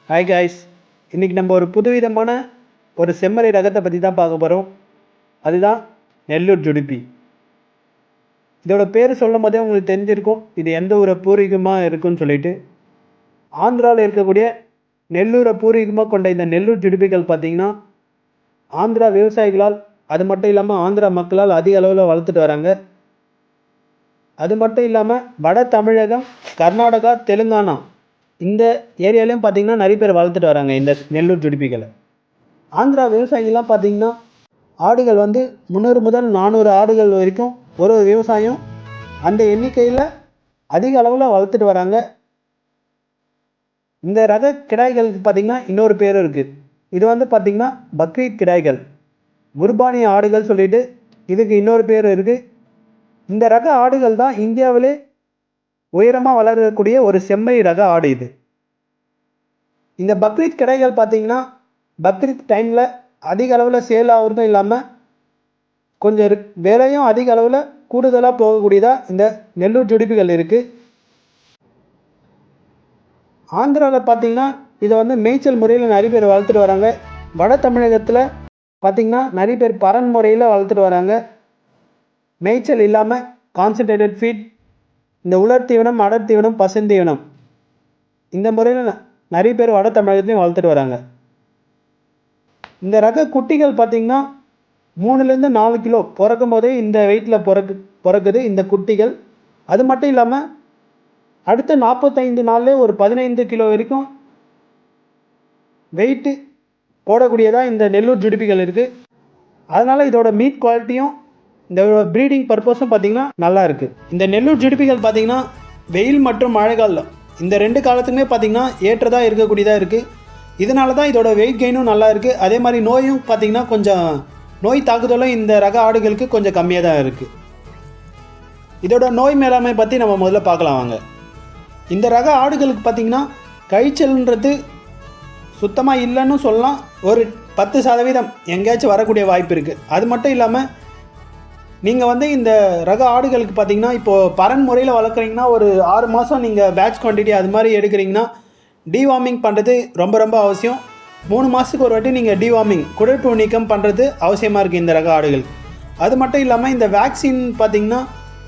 Hi guys, இன்றைக்கி நம்ம ஒரு புதுவிதமான ஒரு செம்மறி ரகத்தை பற்றி தான் பார்க்க போகிறோம். அதுதான் நெல்லூர் ஜுடிப்பி. இதோட பேர் சொல்லும் போதே உங்களுக்கு தெரிஞ்சிருக்கும் இது எந்த ஊரை பூர்வீகமாக இருக்குன்னு சொல்லிட்டு. ஆந்திராவில் இருக்கக்கூடிய நெல்லூரை பூர்வீகமாக கொண்ட இந்த நெல்லூர் ஜுடிப்பிகள் பார்த்திங்கன்னா ஆந்திரா விவசாயிகளால், அது மட்டும் இல்லாமல் ஆந்திரா மக்களால் அதிக அளவில் வளர்த்துட்டு வராங்க. அது மட்டும் இல்லாமல் வட தமிழகம், கர்நாடகா, தெலுங்கானா இந்த ஏரியாலையும் பார்த்திங்கன்னா நிறைய பேர் வளர்த்துட்டு வராங்க இந்த நெல்லூர் ஜுடிப்பிகளை. ஆந்திரா விவசாயிகள்லாம் பார்த்திங்கன்னா ஆடுகள் 300 முதல் 400 ஆடுகள் வரைக்கும் ஒரு விவசாயம் அந்த எண்ணிக்கையில் அதிக அளவில் வளர்த்துட்டு வராங்க. இந்த ரக கிடாய்களுக்கு பார்த்திங்கன்னா இன்னொரு பேரும் இருக்குது. இது பார்த்திங்கன்னா பக்ரீத் கிடாய்கள், குர்பானி ஆடுகள் சொல்லிட்டு இதுக்கு இன்னொரு பேர் இருக்குது. இந்த ரக ஆடுகள் தான் இந்தியாவிலே உயரமாக வளரக்கூடிய ஒரு செம்மறி ரக ஆடு இது. இந்த பக்ரீத் கிடாய்கள் பார்த்திங்கன்னா பக்ரீத் டைமில் அதிக அளவில் சேல் ஆகிறதும் இல்லாமல் கொஞ்சம் விலையும் அதிக அளவில் கூடுதலாக போகக்கூடியதாக இந்த நெல்லூர் ஜுடிப்பிகள் இருக்குது. ஆந்திராவில் பார்த்திங்கன்னா இதை மேய்ச்சல் முறையில் நிறைய பேர் வளர்த்துட்டு வராங்க. வட தமிழகத்தில் பார்த்திங்கன்னா நிறைய பேர் பரன் முறையில் வளர்த்துட்டு வராங்க. மேய்ச்சல் இல்லாமல் கான்சன்ட்ரேட்டட் ஃபீட், இந்த உலர் தீவனம், அடர் தீவனம், பசுந்தீவனம் இந்த முறையில் நிறைய பேர் வட தமிழகத்தையும் வளர்த்துட்டு வராங்க. இந்த ரக குட்டிகள் பார்த்திங்கன்னா 3லேருந்து 4 கிலோ பிறக்கும் போதே இந்த வெயிட்டில் பிறக்குது இந்த குட்டிகள். அது மட்டும் இல்லாமல் அடுத்த 45 நாள்லேயே ஒரு 15 கிலோ வரைக்கும் வெயிட்டு போடக்கூடியதாக இந்த நெல்லூர் ஜுடிப்பிகள் இருக்குது. அதனால் இதோட மீட் குவாலிட்டியும் இந்த ப்ரீடிங் பர்பஸும் பார்த்திங்கன்னா நல்லா இருக்குது. இந்த நெல்லூர் ஜுடிப்பிகள் பார்த்திங்கன்னா வெயில் மற்றும் மழை காலம் இந்த 2 காலத்துக்குமே பார்த்திங்கன்னா ஏற்றதாக இருக்கக்கூடியதாக இருக்குது. இதனால தான் இதோட வெயிட் கெயினும் நல்லா இருக்குது. அதே மாதிரி நோயும் பார்த்திங்கன்னா கொஞ்சம் நோய் தாக்குதலும் இந்த ரக ஆடுகளுக்கு கொஞ்சம் கம்மியாக தான் இருக்குது. இதோட நோய் மேலாண்மை பற்றி நம்ம முதல்ல பார்க்கலாம் வாங்க. இந்த ரக ஆடுகளுக்கு பார்த்திங்கன்னா கழிச்சல்ன்றது சுத்தமாக இல்லைன்னு சொல்லலாம். ஒரு 10% எங்கேயாச்சும் வரக்கூடிய வாய்ப்பு இருக்குது. அது மட்டும் இல்லாமல் நீங்கள் இந்த ரக ஆடுகளுக்கு பார்த்திங்கன்னா இப்போது பரன் முறையில் வளர்க்குறீங்கன்னா ஒரு 6 மாதம் நீங்கள் பேட்ச் குவான்டிட்டி அது மாதிரி எடுக்கிறீங்கன்னா டிவார்மிங் பண்ணுறது ரொம்ப ரொம்ப அவசியம். 3 மாதத்துக்கு ஒரு வாட்டி நீங்கள் டிவார்மிங், குடற்புழு நீக்கம் பண்ணுறது அவசியமாக இருக்குது இந்த ரக ஆடுகள். அது மட்டும் இல்லாமல் இந்த வேக்சின் பார்த்திங்கன்னா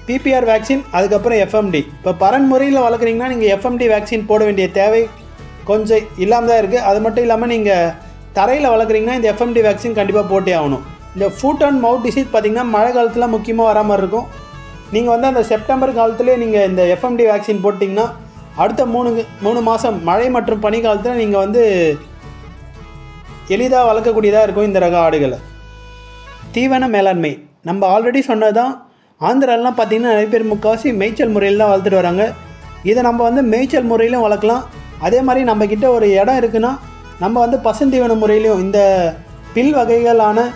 பிபிஆர் வேக்சின், அதுக்கப்புறம் எஃப்எம்டி. இப்போ பரன் முறையில் வளர்க்குறீங்கன்னா நீங்கள் எஃப்எம்டி வேக்சின் போட வேண்டிய தேவை கொஞ்சம் இல்லாமல் தான் இருக்குது. அது மட்டும் இல்லாமல் நீங்கள் தரையில் வளர்க்குறீங்கன்னா இந்த எஃப்எம்டி வேக்சின் கண்டிப்பாக போட்டே ஆகணும். இந்த ஃபுட் அண்ட் மவுத் டிசீஸ் பார்த்திங்கன்னா மழை காலத்தில் முக்கியமாக வர மாதிரி இருக்கும். நீங்கள் அந்த செப்டம்பர் காலத்துலேயே நீங்கள் இந்த எஃப்எம்டி வேக்சின் போட்டிங்கன்னா அடுத்த 3 மாதம் மழை மற்றும் பனி காலத்தில் நீங்கள் எளிதாக வளர்க்கக்கூடியதாக இருக்கும் இந்த ரக ஆடுகளை. தீவன மேலாண்மை நம்ம ஆல்ரெடி சொன்னது தான். ஆந்திராலாம் பார்த்திங்கன்னா நிறைய பேர் முக்கால்வாசி மேய்ச்சல் முறையில் தான் வளர்த்துட்டு வராங்க. இதை நம்ம மேய்ச்சல் முறையிலும் வளர்க்கலாம். அதே மாதிரி நம்மக்கிட்ட ஒரு இடம் இருக்குன்னா நம்ம பசுந்தீவன முறையிலையும் இந்த பில் வகைகளான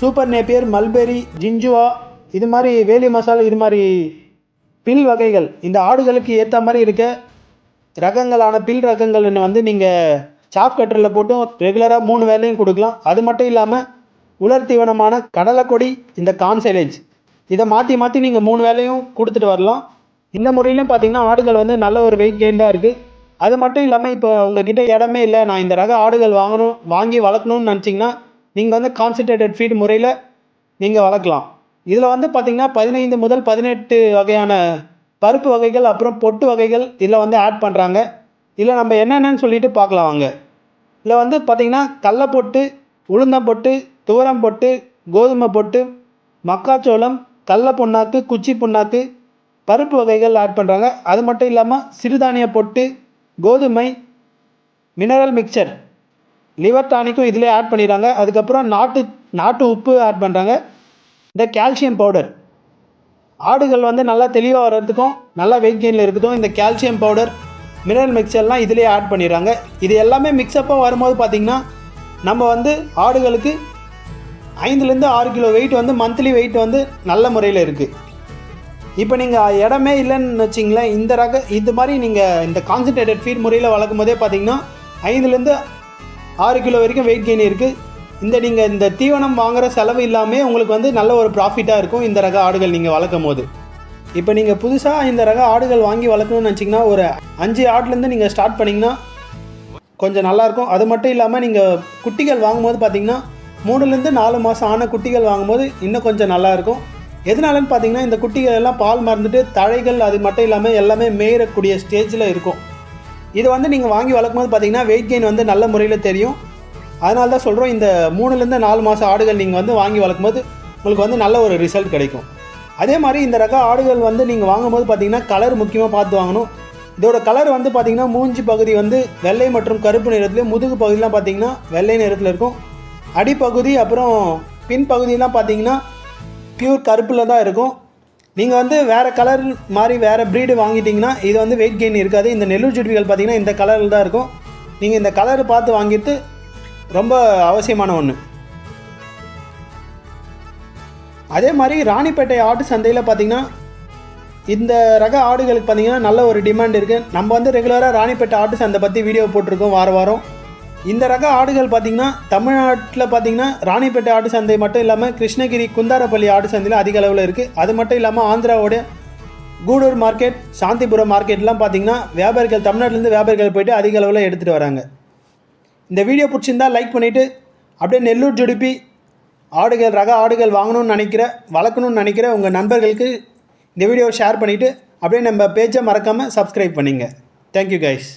சூப்பர் நேப்பியர், மல்பெரி, ஜிஞ்சுவா, இது மாதிரி வேலி மசாலா, இது மாதிரி பில் வகைகள் இந்த ஆடுகளுக்கு ஏற்ற மாதிரி இருக்க ரகங்களான பில் ரகங்கள் நீங்கள் சாப் கட்டரில் போட்டும் ரெகுலராக 3 வேலையும் கொடுக்கலாம். அது மட்டும் இல்லாமல் உலர் தீவனமான கடலைக்கொடி, இந்த கான்சைலேஜ் இதை மாற்றி மாற்றி நீங்கள் 3 வேலையும் கொடுத்துட்டு வரலாம். இந்த முறையிலும் பார்த்திங்கன்னா ஆடுகள் நல்ல ஒரு வெயிட் கெயின்டாக இருக்குது. அது மட்டும் இல்லாமல் இப்போ உங்கள்கிட்ட இடமே இல்லை, நான் இந்த ரக ஆடுகள் வாங்கி வளர்க்கணும்னு நினச்சிங்கன்னா நீங்கள் கான்சன்ட்ரேட்டட் ஃபீட் முறையில் நீங்கள் வளர்க்கலாம். இதில் பார்த்திங்கன்னா 15 முதல் 18 வகையான பருப்பு வகைகள், அப்புறம் பொட்டு வகைகள் இதில் ஆட் பண்ணுறாங்க. இதில் நம்ம என்னென்னு சொல்லிட்டு பார்க்கலாம் வாங்க. இதில் பார்த்திங்கன்னா கடலை பொட்டு, உளுந்தம் பொட்டு, துவரம் பொட்டு, கோதுமை பொட்டு, மக்காச்சோளம், கடலை புண்ணாக்கு, குச்சி புண்ணாக்கு, பருப்பு வகைகள் ஆட் பண்ணுறாங்க. அது மட்டும் இல்லாமல் சிறுதானிய பொட்டு, கோதுமை, மினரல் மிக்சர், லிவர் டானிக்கும் இதிலே ஆட் பண்ணிடுறாங்க. அதுக்கப்புறம் நாட்டு உப்பு ஆட் பண்ணுறாங்க. இந்த கால்சியம் பவுடர் ஆடுகள் நல்லா தெளிவாக வர்றதுக்கும் நல்லா வெயிட் கெயினில் இருக்கட்டும் இந்த கால்சியம் பவுடர், மினரல் மிக்சர்லாம் இதிலே ஆட் பண்ணிடுறாங்க. இது எல்லாமே மிக்சப்பாக வரும்போது பார்த்திங்கன்னா நம்ம ஆடுகளுக்கு 5லேருந்து 6 கிலோ வெயிட் மந்த்லி வெயிட் நல்ல முறையில் இருக்குது. இப்போ நீங்கள் இடமே இல்லைன்னு வச்சிங்களேன், இது மாதிரி நீங்கள் இந்த கான்சன்ட்ரேட்டட் ஃபீட் முறையில் வளர்க்கும் போதே பார்த்திங்கன்னா 5லேருந்து 6 கிலோ வரைக்கும் வெயிட் கெயின் இருக்குது. நீங்கள் இந்த தீவனம் வாங்குகிற செலவு இல்லாமல் உங்களுக்கு நல்ல ஒரு ப்ராஃபிட்டாக இருக்கும் இந்த ரக ஆடுகள் நீங்கள் வளர்க்கும் போது. இப்போ நீங்கள் புதுசாக இந்த ரக ஆடுகள் வாங்கி வளர்க்கணும்னு நினச்சிங்கன்னா ஒரு 5 ஆடுலேருந்து நீங்கள் ஸ்டார்ட் பண்ணிங்கன்னா கொஞ்சம் நல்லாயிருக்கும். அது மட்டும் இல்லாமல் நீங்கள் குட்டிகள் வாங்கும்போது பார்த்திங்கன்னா 3லேருந்து 4 மாதம் ஆன குட்டிகள் வாங்கும்போது இன்னும் கொஞ்சம் நல்லாயிருக்கும். எதனாலன்னு பார்த்தீங்கன்னா இந்த குட்டிகள் எல்லாம் பால் மறந்துட்டு தழைகள் அது மட்டும் இல்லாமல் எல்லாமே மேயறக்கூடிய ஸ்டேஜில் இருக்கும். இது வந்து நீங்கள் வாங்கி வளர்க்கும்போது பார்த்தீங்கன்னா வெயிட் கெயின் வந்து நல்ல முறையில் தெரியும். அதனால தான் சொல்கிறோம், இந்த 3லேருந்து 4 மாதம் ஆடுகள் நீங்கள் வந்து வாங்கி வளர்க்கும்போது உங்களுக்கு வந்து நல்ல ஒரு ரிசல்ட் கிடைக்கும். அதே மாதிரி இந்த ரக ஆடுகள் வந்து நீங்கள் வாங்கும்போது பார்த்தீங்கன்னா கலர் முக்கியமாக பார்த்து வாங்கணும். இதோட கலர் வந்து பார்த்திங்கன்னா மூஞ்சி பகுதி வந்து வெள்ளை மற்றும் கருப்பு நிறத்துலேயும், முதுகு பகுதியெலாம் பார்த்திங்கன்னா வெள்ளை நிறத்தில் இருக்கும். அடிப்பகுதி அப்புறம் பின்பகுதியெலாம் பார்த்திங்கன்னா பியூர் கருப்பில் தான் இருக்கும். நீங்கள் வந்து வேறு கலர் மாதிரி வேறு ப்ரீடு வாங்கிட்டிங்கன்னா இது வந்து வெயிட் கெயின் இருக்காது. இந்த நெல்லூர் ஜுடிபிகள் பார்த்திங்கன்னா இந்த கலரில் தான் இருக்கும். நீங்கள் இந்த கலர் பார்த்து வாங்கிட்டு ரொம்ப அவசியமான ஒன்று. அதே மாதிரி ராணிப்பேட்டை ஆட்டு சந்தையில் பார்த்திங்கன்னா இந்த ரக ஆடுகளுக்கு பார்த்திங்கன்னா நல்ல ஒரு டிமாண்ட் இருக்குது. நம்ம வந்து ரெகுலராக ராணிப்பேட்டை ஆட்டு சந்தை பற்றி வீடியோ போட்டிருக்கோம் வாரம். இந்த ரக ஆடுகள் பார்த்திங்கன்னா தமிழ்நாட்டில் பார்த்திங்கன்னா ராணிப்பேட்டை ஆட்டு சந்தை மட்டும் இல்லாமல் கிருஷ்ணகிரி குந்தாரப்பள்ளி ஆட்டு சந்தையில் அதிக அளவில் இருக்குது. அது மட்டும் இல்லாமல் ஆந்திராவோடைய கூடூர் மார்க்கெட், சாந்திபுரம் மார்க்கெட்லாம் பார்த்திங்கன்னா வியாபாரிகள் தமிழ்நாட்டிலேருந்து வியாபாரிகள் போய்ட்டு அதிக அளவில் எடுத்துகிட்டு வராங்க. இந்த வீடியோ பிடிச்சிருந்தால் லைக் பண்ணிவிட்டு அப்படியே நெல்லூர் ஜுடிபி ஆடுகள் ரக ஆடுகள் வளர்க்கணும்னு நினைக்கிற உங்கள் நண்பர்களுக்கு இந்த வீடியோவை ஷேர் பண்ணிவிட்டு அப்படியே நம்ம பேஜை மறக்காமல் சப்ஸ்கிரைப் பண்ணிங்க. Thank you guys.